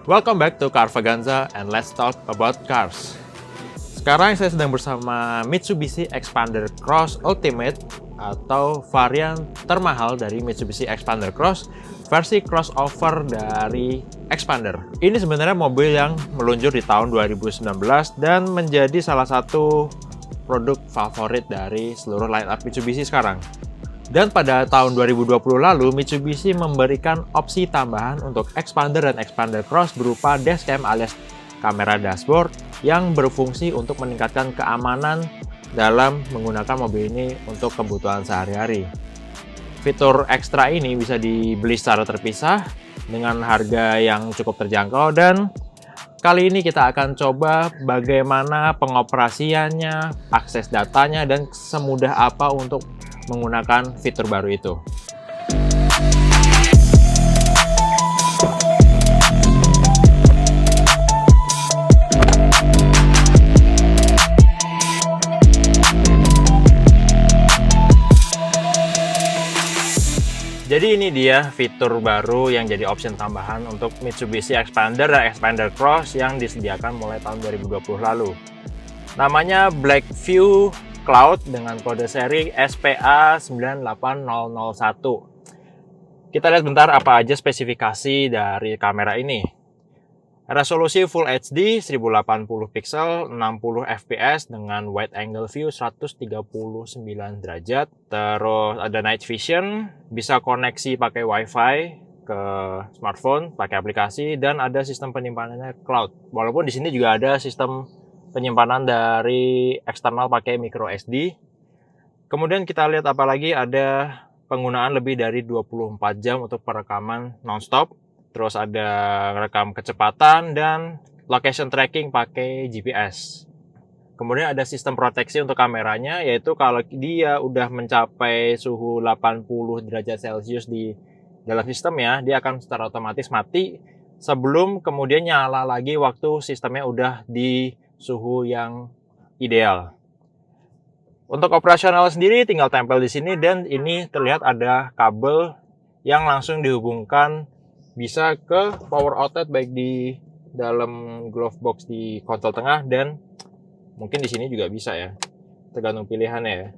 Welcome back to Carvaganza and let's talk about cars. Sekarang saya sedang bersama Mitsubishi Xpander Cross Ultimate atau varian termahal dari Mitsubishi Xpander Cross, versi crossover dari Xpander. Ini sebenarnya mobil yang meluncur di tahun 2019 dan menjadi salah satu produk favorit dari seluruh lineup Mitsubishi sekarang. Dan pada tahun 2020 lalu, Mitsubishi memberikan opsi tambahan untuk Xpander dan Xpander Cross berupa dashcam alias kamera dashboard yang berfungsi untuk meningkatkan keamanan dalam menggunakan mobil ini untuk kebutuhan sehari-hari. Fitur ekstra ini bisa dibeli secara terpisah dengan harga yang cukup terjangkau, dan kali ini kita akan coba bagaimana pengoperasiannya, akses datanya, dan semudah apa untuk menggunakan fitur baru itu. Jadi ini dia fitur baru yang jadi option tambahan untuk Mitsubishi Xpander dan Xpander Cross yang disediakan mulai tahun 2020 lalu. Namanya Blackview Cloud dengan kode seri SPA98001. Kita lihat bentar apa aja spesifikasi dari kamera ini. Resolusi Full HD 1080 pixel, 60 fps dengan wide angle view 139 derajat. Terus ada night vision, bisa koneksi pakai WiFi ke smartphone pakai aplikasi, dan ada sistem penyimpanannya cloud. Walaupun di sini juga ada sistem penyimpanan dari eksternal pakai micro SD. Kemudian kita lihat apa lagi, ada penggunaan lebih dari 24 jam untuk perekaman nonstop. Terus ada rekam kecepatan dan location tracking pakai GPS. Kemudian ada sistem proteksi untuk kameranya, yaitu kalau dia udah mencapai suhu 80 derajat Celcius di dalam sistemnya, dia akan secara otomatis mati sebelum kemudian nyala lagi waktu sistemnya udah di suhu yang ideal. Untuk operasional sendiri tinggal tempel di sini, dan ini terlihat ada kabel yang langsung dihubungkan bisa ke power outlet baik di dalam glove box di konsol tengah, dan mungkin di sini juga bisa ya, tergantung pilihannya ya.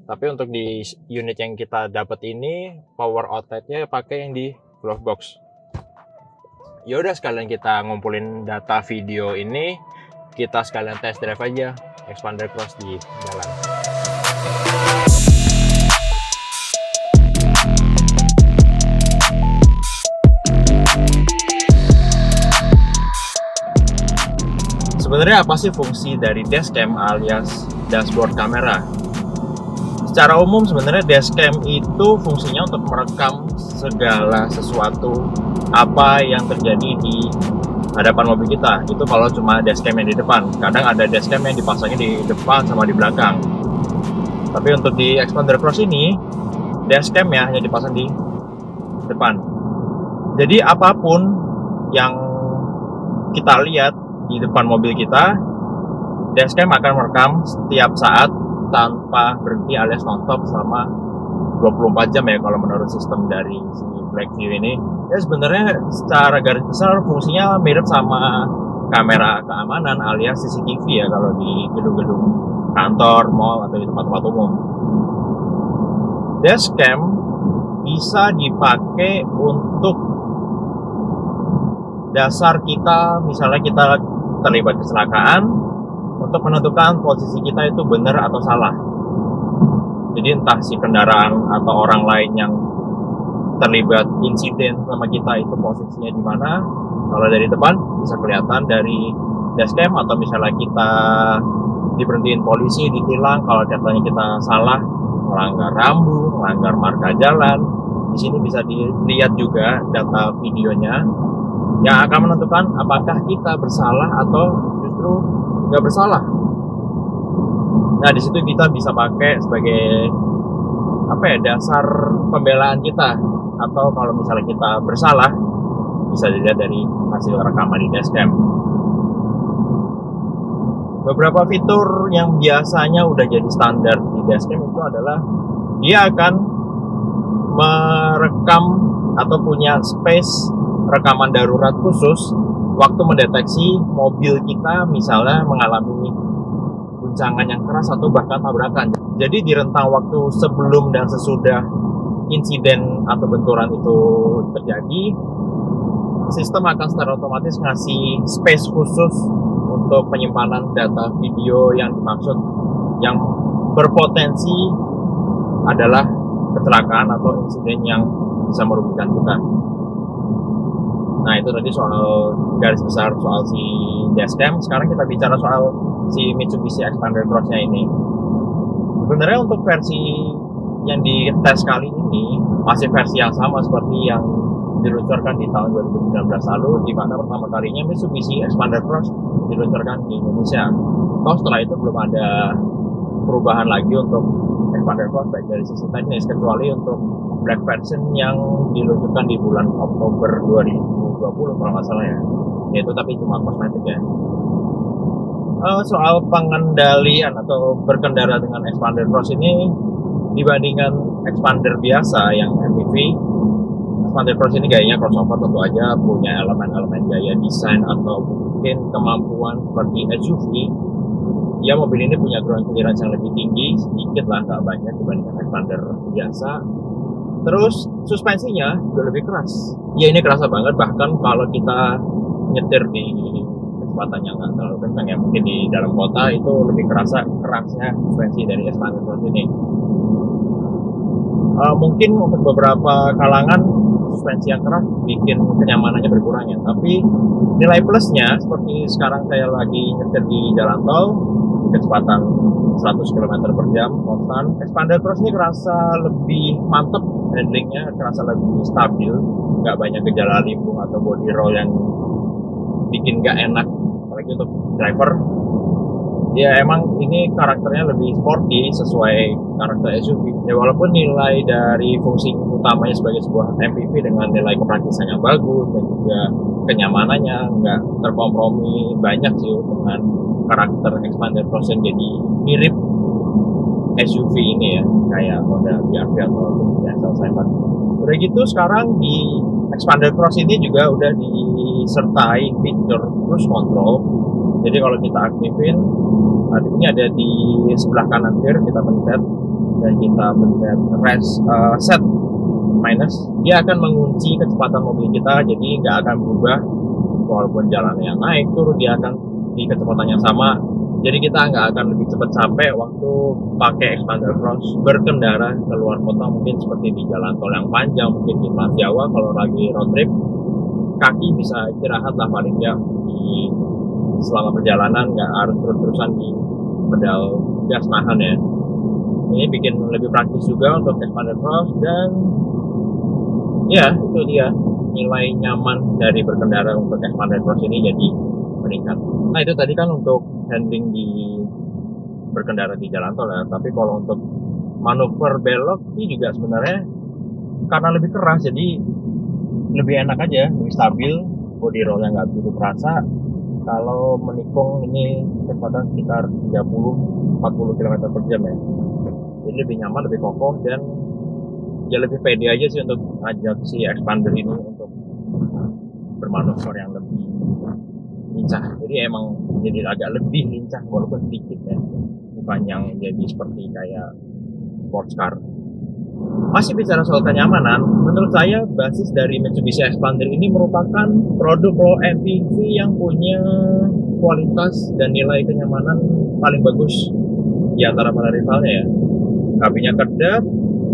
Tapi untuk di unit yang kita dapat ini power outletnya pakai yang di glove box. Yaudah, sekalian kita ngumpulin data video ini, kita sekalian test drive aja Xpander Cross di jalan. Sebenarnya apa sih fungsi dari dashcam alias dashboard kamera? Secara umum sebenarnya dashcam itu fungsinya untuk merekam segala sesuatu apa yang terjadi di hadapan mobil kita. Itu kalau cuma dashcam yang di depan. Kadang ada dashcam yang dipasangnya di depan sama di belakang. Tapi untuk di Xpander Cross ini, dashcam ya hanya dipasang di depan. Jadi apapun yang kita lihat di depan mobil kita, dashcam akan merekam setiap saat tanpa berhenti alias non-stop selama 24 jam ya kalau menurut sistem dari si Blackview ini. Ya sebenarnya secara garis besar fungsinya mirip sama kamera keamanan alias CCTV ya kalau di gedung-gedung kantor, mall, atau di tempat-tempat umum. Dashcam bisa dipakai untuk dasar kita, misalnya kita terlibat kecelakaan, untuk menentukan posisi kita itu benar atau salah. Jadi entah si kendaraan atau orang lain yang terlibat insiden sama kita itu posisinya di mana. Kalau dari depan bisa kelihatan dari dashcam, atau misalnya kita diberhentiin polisi, ditilang kalau datanya kita salah, melanggar rambu, melanggar marka jalan. Di sini bisa dilihat juga data videonya yang akan menentukan apakah kita bersalah atau justru nggak bersalah. Nah, di situ kita bisa pakai sebagai dasar pembelaan kita, atau kalau misalnya kita bersalah bisa dilihat dari hasil rekaman di dashcam. Beberapa fitur yang biasanya udah jadi standar di dashcam itu adalah dia akan merekam atau punya space rekaman darurat khusus waktu mendeteksi mobil kita misalnya mengalami guncangan yang keras atau bahkan tabrakan. Jadi di rentang waktu sebelum dan sesudah insiden atau benturan itu terjadi, sistem akan secara otomatis ngasih space khusus untuk penyimpanan data video yang dimaksud, yang berpotensi adalah kecelakaan atau insiden yang bisa merugikan kita. Nah, itu tadi soal garis besar soal si dashcam. Sekarang kita bicara soal si Mitsubishi Xpander Cross-nya ini. Sebenarnya untuk versi yang dites kali ini masih versi yang sama seperti yang diluncurkan di tahun 2019 lalu, di mana pertama kalinya Mitsubishi Xpander Cross diluncurkan di Indonesia. Toh setelah itu belum ada perubahan lagi untuk Xpander Cross baik dari sisi teknis, kecuali untuk black version yang diluncurkan di bulan Oktober 2020 kalau nggak salah ya. Itu tapi cuma kosmetik ya. Soal pengendalian atau berkendara dengan Xpander Cross ini dibandingkan Xpander biasa yang MPV, Xpander Cross ini gayanya crossover tentu aja, punya elemen-elemen gaya desain atau mungkin kemampuan seperti SUV. Ya, mobil ini punya ground clearance yang lebih tinggi, sedikit lah, nggak banyak dibandingkan Xpander biasa. Terus suspensinya juga lebih keras. Ya, ini kerasa banget, bahkan kalau kita nyetir di kecepatan yang nggak terlalu kencang ya, mungkin di dalam kota itu lebih kerasnya suspensi dari Xpander Cross ini. Mungkin untuk beberapa kalangan suspensi yang keras bikin kenyamanannya berkurang ya, tapi nilai plusnya seperti sekarang saya lagi nyetir di jalan tol kecepatan 100 km per jam konstan, Xpander Cross ini kerasa lebih mantep handlingnya, kerasa lebih stabil, nggak banyak gejala limbung atau body roll yang bikin nggak enak, apalagi untuk driver. Ya emang ini karakternya lebih sporty sesuai karakter SUV. Ya walaupun nilai dari fungsi utamanya sebagai sebuah MPV dengan nilai kepraktisan yang bagus dan juga kenyamanannya nggak terkompromi banyak sih dengan karakter Xpander Cross yang jadi mirip SUV ini ya, kayak Honda CR-V atau XL7. Udah gitu sekarang di Xpander Cross ini juga udah disertai fitur cruise control. Jadi kalau kita aktifin, ini ada di sebelah kanan kiri, kita pencet dan kita pencet set minus, dia akan mengunci kecepatan mobil kita, jadi nggak akan berubah walaupun jalannya yang naik turun, dia akan di kecepatan yang sama. Jadi kita nggak akan lebih cepat sampai waktu pakai Xpander Cross berkendara ke luar kota, mungkin seperti di jalan tol yang panjang, mungkin di Trans Jawa kalau lagi road trip, kaki bisa istirahat lah paling nggak di selama perjalanan, nggak harus terus-terusan di pedal gas nahan ya. Ini bikin lebih praktis juga untuk Xpander Cross, dan ya itu dia nilai nyaman dari berkendara untuk Xpander Cross ini jadi meningkat. Nah itu tadi kan untuk handling di berkendara di jalan tol ya, tapi kalau untuk manuver belok ini juga sebenarnya karena lebih keras jadi lebih enak aja, lebih stabil, body roll-nya nggak begitu terasa. Kalau menikung ini kecepatan sekitar 30-40 km per jam ya. Jadi lebih nyaman, lebih kokoh, dan ya lebih pede aja sih untuk ngajak si Xpander ini untuk bermanuver yang lebih lincah. Jadi emang jadi agak lebih lincah walaupun sedikit ya. Bukan yang jadi seperti kayak sports car. Masih bicara soal kenyamanan, menurut saya basis dari Mitsubishi Xpander ini merupakan produk low MPV yang punya kualitas dan nilai kenyamanan paling bagus di antara para rivalnya ya. Kabinnya kedap,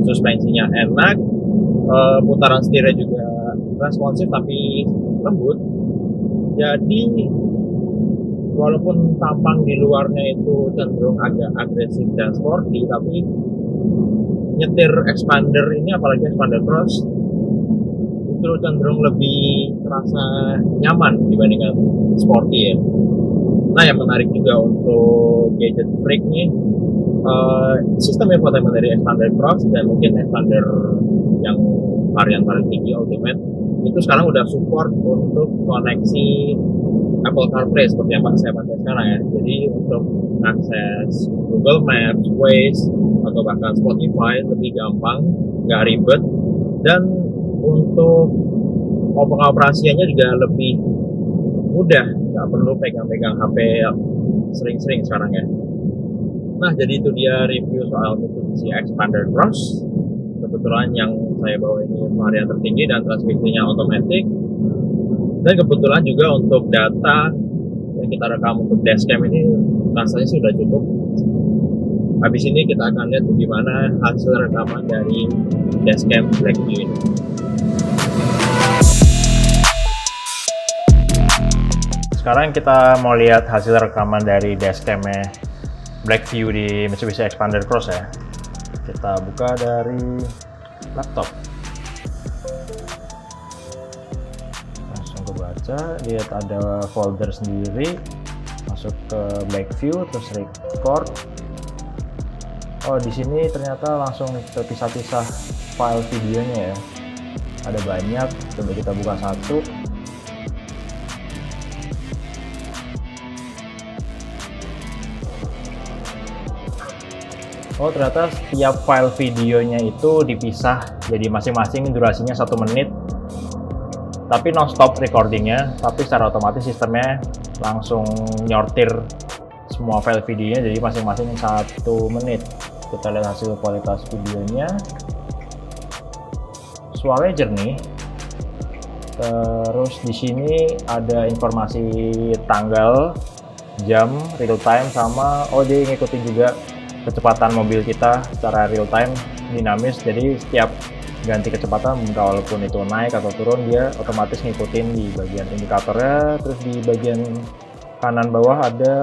suspensinya enak, putaran setirnya juga responsif tapi lembut. Jadi walaupun tampang di luarnya itu cenderung agak agresif dan sporty, tapi nyetir Xpander ini, apalagi Xpander Cross, itu cenderung lebih terasa nyaman dibandingkan sporty ya. Nah yang menarik juga untuk gadget freak nih, sistem infotainment dari Xpander Cross dan mungkin Xpander yang varian paling tinggi Ultimate itu sekarang udah support untuk koneksi Apple CarPlay seperti yang saya pakai sekarang ya. Jadi untuk akses Google Maps, Waze, atau bahkan Spotify lebih gampang, nggak ribet, dan untuk pengoperasiannya juga lebih mudah, nggak perlu pegang-pegang HP sering-sering sekarang ya. Nah, jadi itu dia review soal Mitsubishi Xpander Cross. Kebetulan yang saya bawa ini varian tertinggi dan transmisinya otomatis. Dan kebetulan juga untuk data yang kita rekam untuk dashcam ini rasanya sih udah cukup. Habis ini kita akan lihat bagaimana hasil rekaman dari dashcam Blackview ini. Sekarang kita mau lihat hasil rekaman dari dashcamnya Blackview di Mitsubishi Xpander Cross ya. Kita buka dari laptop. Langsung ke baca, lihat ada folder sendiri. Masuk ke Blackview, terus record. Oh, di sini ternyata langsung terpisah-pisah file videonya ya. Ada banyak, coba kita buka satu. Oh, ternyata setiap file videonya itu dipisah, jadi masing-masing durasinya 1 menit. Tapi non-stop recordingnya, tapi secara otomatis sistemnya langsung nyortir semua file videonya, jadi masing-masing 1 menit. Kita lihat hasil kualitas videonya. Suaranya jernih. Terus di sini ada informasi tanggal, jam, real time, sama dia ngikutin juga kecepatan mobil kita secara real time, dinamis. Jadi setiap ganti kecepatan, walaupun itu naik atau turun, dia otomatis ngikutin di bagian indikatornya. Terus di bagian kanan bawah ada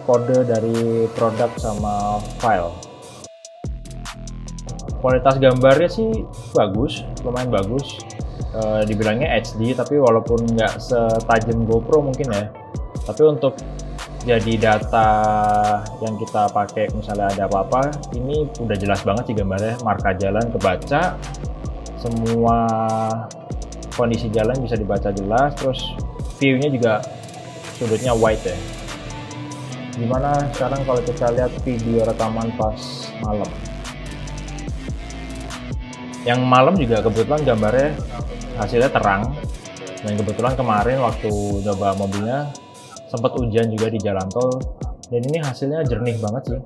kode dari produk sama file. Kualitas gambarnya sih bagus, lumayan bagus. Dibilangnya HD, tapi walaupun nggak setajam GoPro mungkin ya, tapi untuk jadi data yang kita pakai, misalnya ada apa-apa, ini udah jelas banget sih gambarnya. Marka jalan kebaca, semua kondisi jalan bisa dibaca jelas. Terus view-nya juga sudutnya wide ya. Gimana sekarang kalau kita lihat video rekaman pas malam? Yang malam juga kebetulan gambarnya hasilnya terang, dan kebetulan kemarin waktu coba mobilnya sempat hujan juga di jalan tol, dan ini hasilnya jernih banget sih.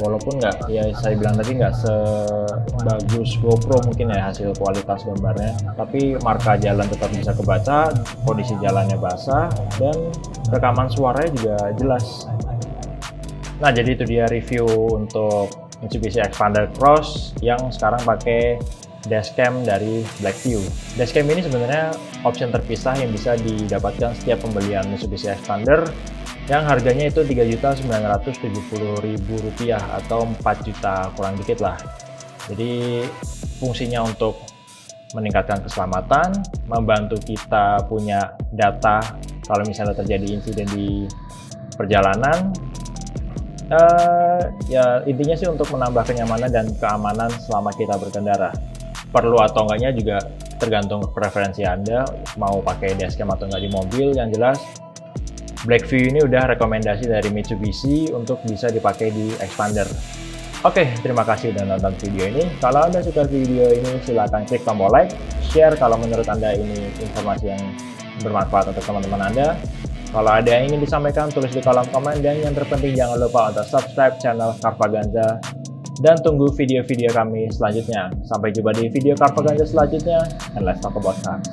Walaupun nggak, ya saya bilang tadi nggak sebagus GoPro mungkin ya hasil kualitas gambarnya, tapi marka jalan tetap bisa kebaca, kondisi jalannya basah, dan rekaman suaranya juga jelas. Nah, jadi itu dia review untuk Mitsubishi Xpander Cross yang sekarang pakai dashcam dari Blackview. Dashcam ini sebenarnya option terpisah yang bisa didapatkan setiap pembelian Mitsubishi Xpander, yang harganya itu Rp3.970.000 atau 4 juta kurang dikit lah. Jadi fungsinya untuk meningkatkan keselamatan, membantu kita punya data kalau misalnya terjadi insiden di perjalanan. Ya intinya sih untuk menambah kenyamanan dan keamanan selama kita berkendara. Perlu atau enggaknya juga tergantung preferensi Anda, mau pakai dashcam atau enggak di mobil. Yang jelas Blackview ini udah rekomendasi dari Mitsubishi untuk bisa dipakai di Xpander. Oke, terima kasih udah nonton video ini. Kalau Anda suka video ini, silahkan klik tombol like, share kalau menurut Anda ini informasi yang bermanfaat untuk teman-teman Anda. Kalau ada yang ingin disampaikan, tulis di kolom komen, dan yang terpenting jangan lupa untuk subscribe channel Carvaganza dan tunggu video-video kami selanjutnya. Sampai jumpa di video Carvaganza selanjutnya, and let's talk about cars.